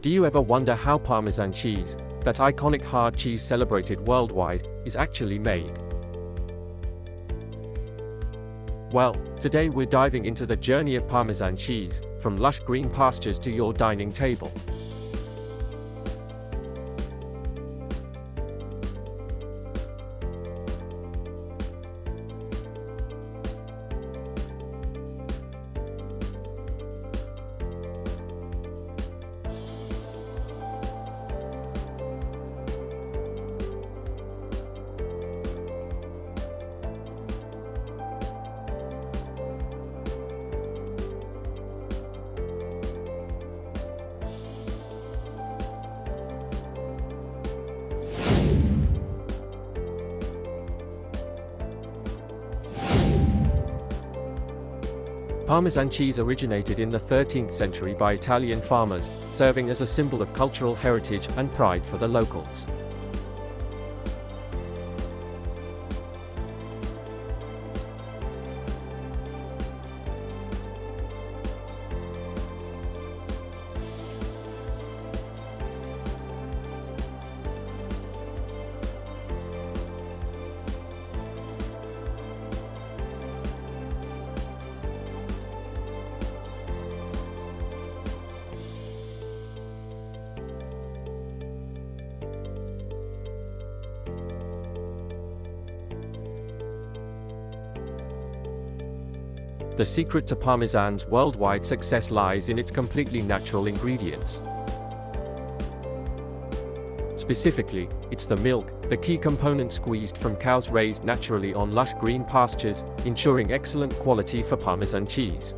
Do you ever wonder how Parmesan cheese, that iconic hard cheese celebrated worldwide, is actually made? Well, today we're diving into the journey of Parmesan cheese, from lush green pastures to your dining table. Parmesan cheese originated in the 13th century by Italian farmers, serving as a symbol of cultural heritage and pride for the locals. The secret to Parmesan's worldwide success lies in its completely natural ingredients. Specifically, it's the milk, the key component squeezed from cows raised naturally on lush green pastures, ensuring excellent quality for Parmesan cheese.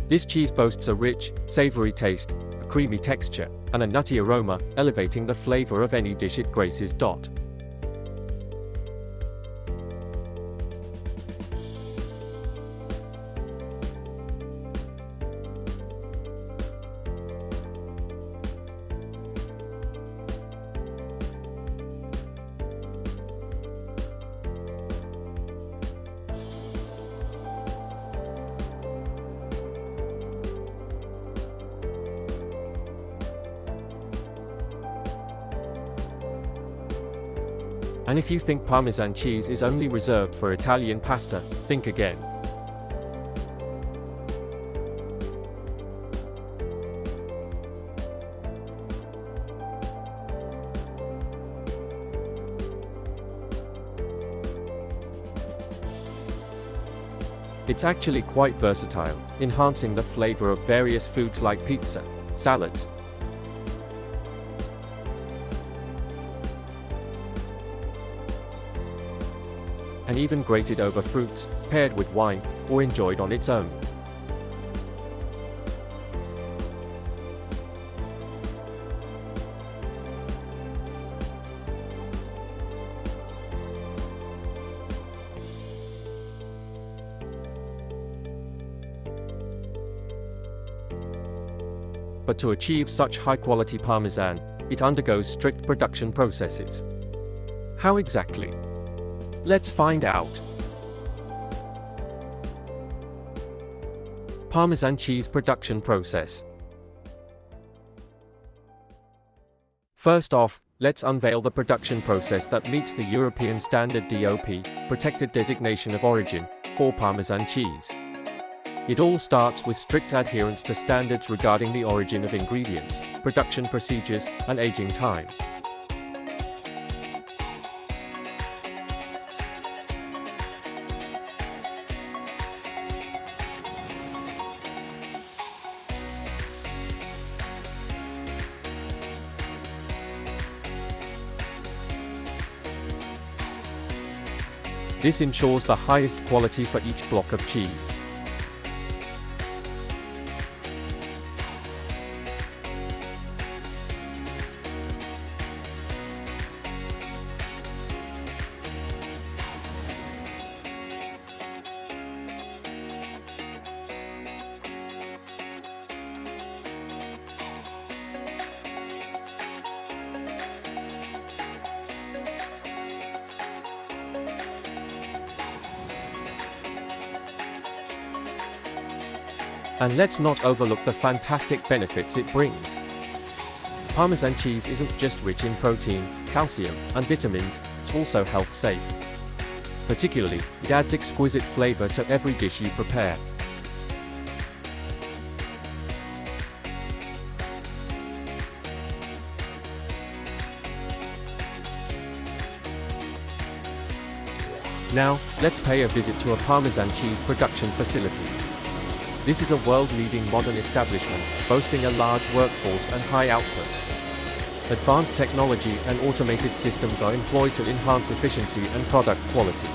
This cheese boasts a rich, savory taste, a creamy texture, and a nutty aroma, elevating the flavor of any dish it graces. And if you think Parmesan cheese is only reserved for Italian pasta, think again. It's actually quite versatile, enhancing the flavor of various foods like pizza, salads, and even grated over fruits, paired with wine, or enjoyed on its own. But to achieve such high-quality Parmesan, it undergoes strict production processes. How exactly? Let's find out. Parmesan cheese production process. First off, let's unveil the production process that meets the European Standard DOP, Protected Designation of Origin, for Parmesan cheese. It all starts with strict adherence to standards regarding the origin of ingredients, production procedures, and aging time. This ensures the highest quality for each block of cheese. And let's not overlook the fantastic benefits it brings. Parmesan cheese isn't just rich in protein, calcium, and vitamins, it's also health safe. Particularly, it adds exquisite flavor to every dish you prepare. Now, let's pay a visit to a Parmesan cheese production facility. This is a world-leading modern establishment, boasting a large workforce and high output. Advanced technology and automated systems are employed to enhance efficiency and product quality.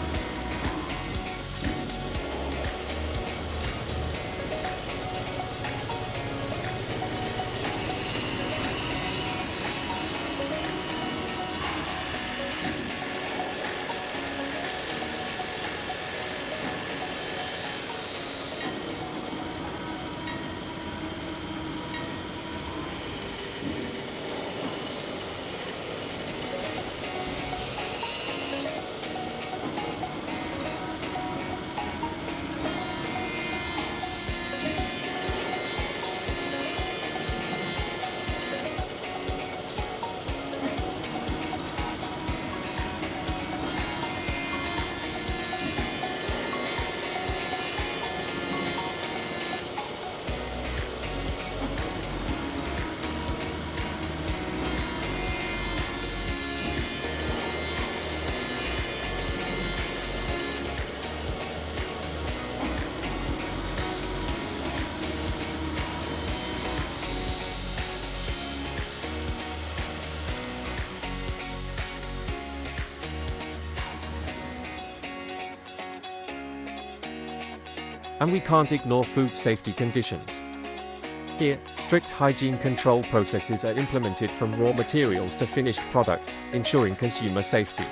And we can't ignore food safety conditions. Here, strict hygiene control processes are implemented from raw materials to finished products, ensuring consumer safety.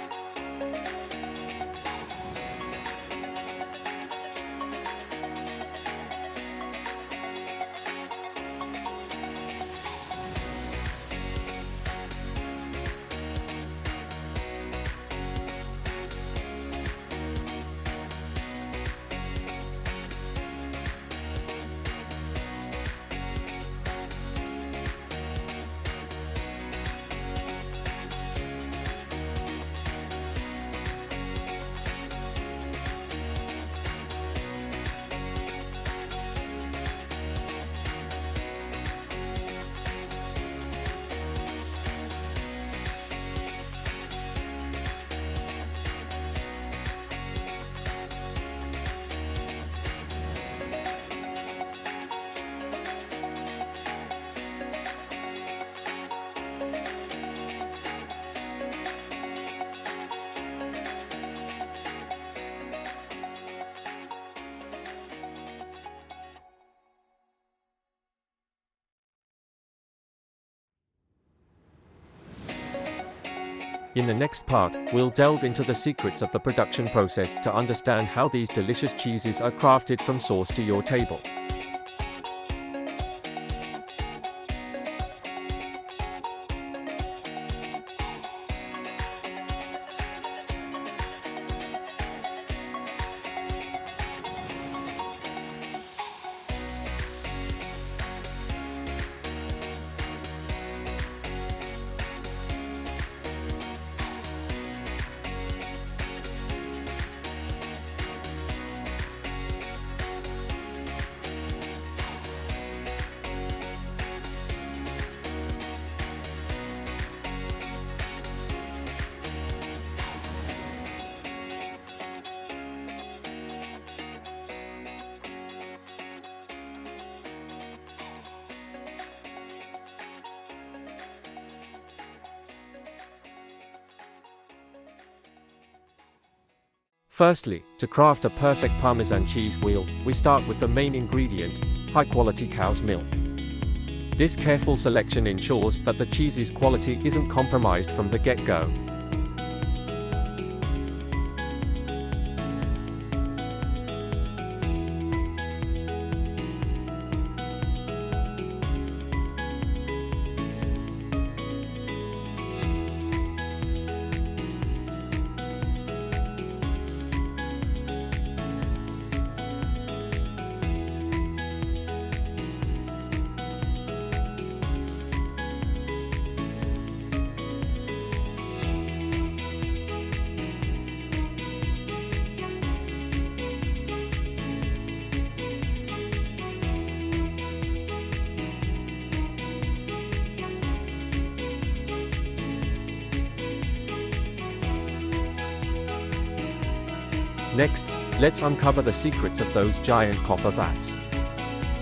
In the next part, we'll delve into the secrets of the production process to understand how these delicious cheeses are crafted from source to your table. Firstly, to craft a perfect Parmesan cheese wheel, we start with the main ingredient, high-quality cow's milk. This careful selection ensures that the cheese's quality isn't compromised from the get-go. Next, let's uncover the secrets of those giant copper vats.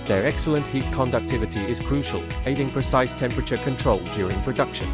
Their excellent heat conductivity is crucial, aiding precise temperature control during production.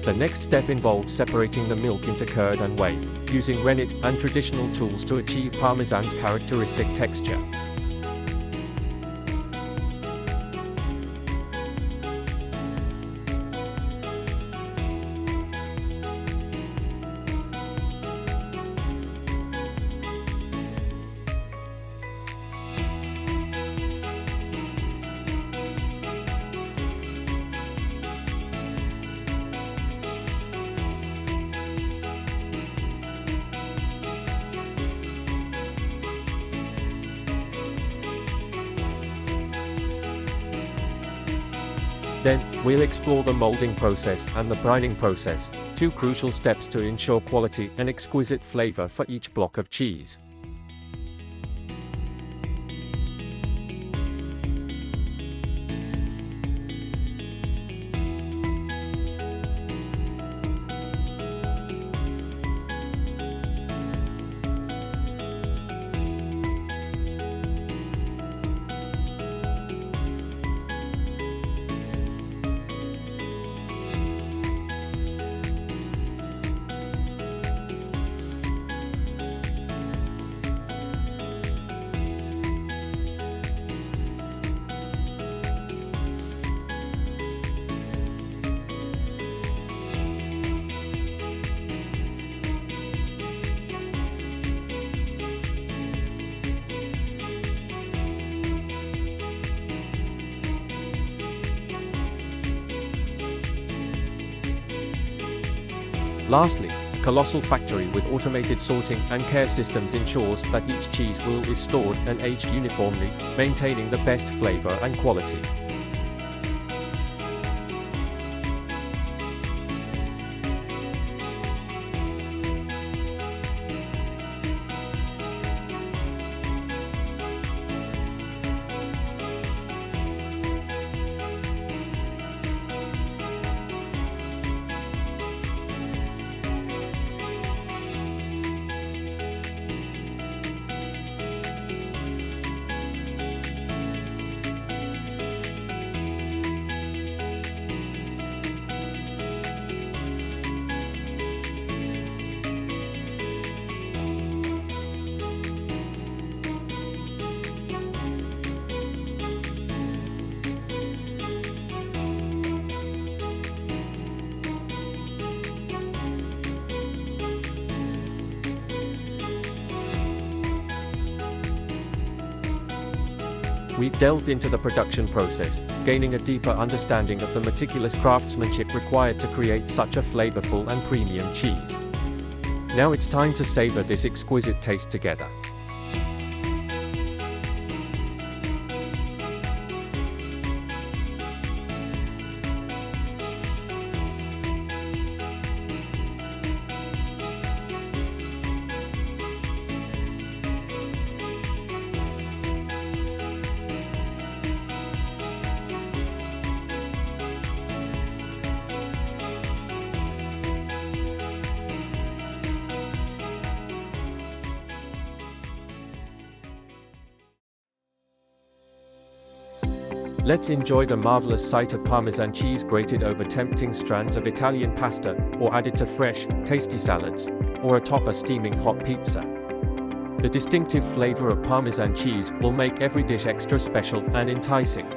The next step involves separating the milk into curd and whey, using rennet and traditional tools to achieve Parmesan's characteristic texture. Then, we'll explore the molding process and the brining process, two crucial steps to ensure quality and exquisite flavor for each block of cheese. Lastly, a colossal factory with automated sorting and care systems ensures that each cheese wheel is stored and aged uniformly, maintaining the best flavor and quality. We delved into the production process, gaining a deeper understanding of the meticulous craftsmanship required to create such a flavorful and premium cheese. Now it's time to savor this exquisite taste together. Let's enjoy the marvelous sight of Parmesan cheese grated over tempting strands of Italian pasta, or added to fresh, tasty salads, or atop a steaming hot pizza. The distinctive flavor of Parmesan cheese will make every dish extra special and enticing.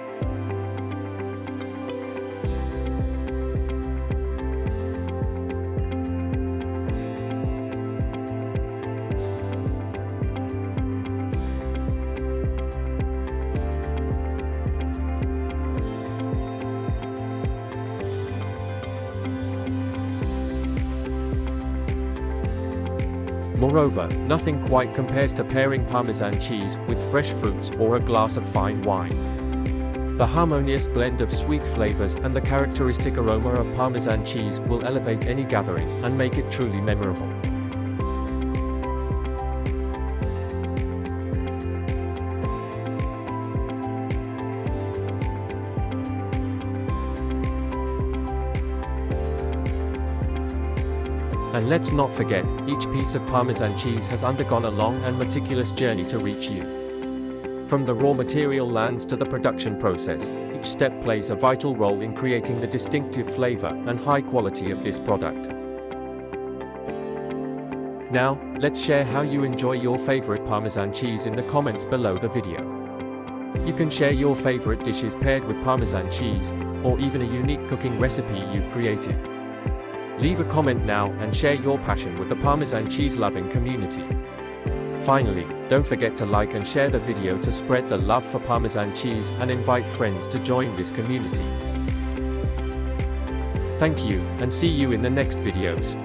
Moreover, nothing quite compares to pairing Parmesan cheese with fresh fruits or a glass of fine wine. The harmonious blend of sweet flavors and the characteristic aroma of Parmesan cheese will elevate any gathering and make it truly memorable. And let's not forget, each piece of Parmesan cheese has undergone a long and meticulous journey to reach you. From the raw material lands to the production process, each step plays a vital role in creating the distinctive flavor and high quality of this product. Now, let's share how you enjoy your favorite Parmesan cheese in the comments below the video. You can share your favorite dishes paired with Parmesan cheese, or even a unique cooking recipe you've created. Leave a comment now and share your passion with the Parmesan cheese-loving community. Finally, don't forget to like and share the video to spread the love for Parmesan cheese and invite friends to join this community. Thank you, and see you in the next videos.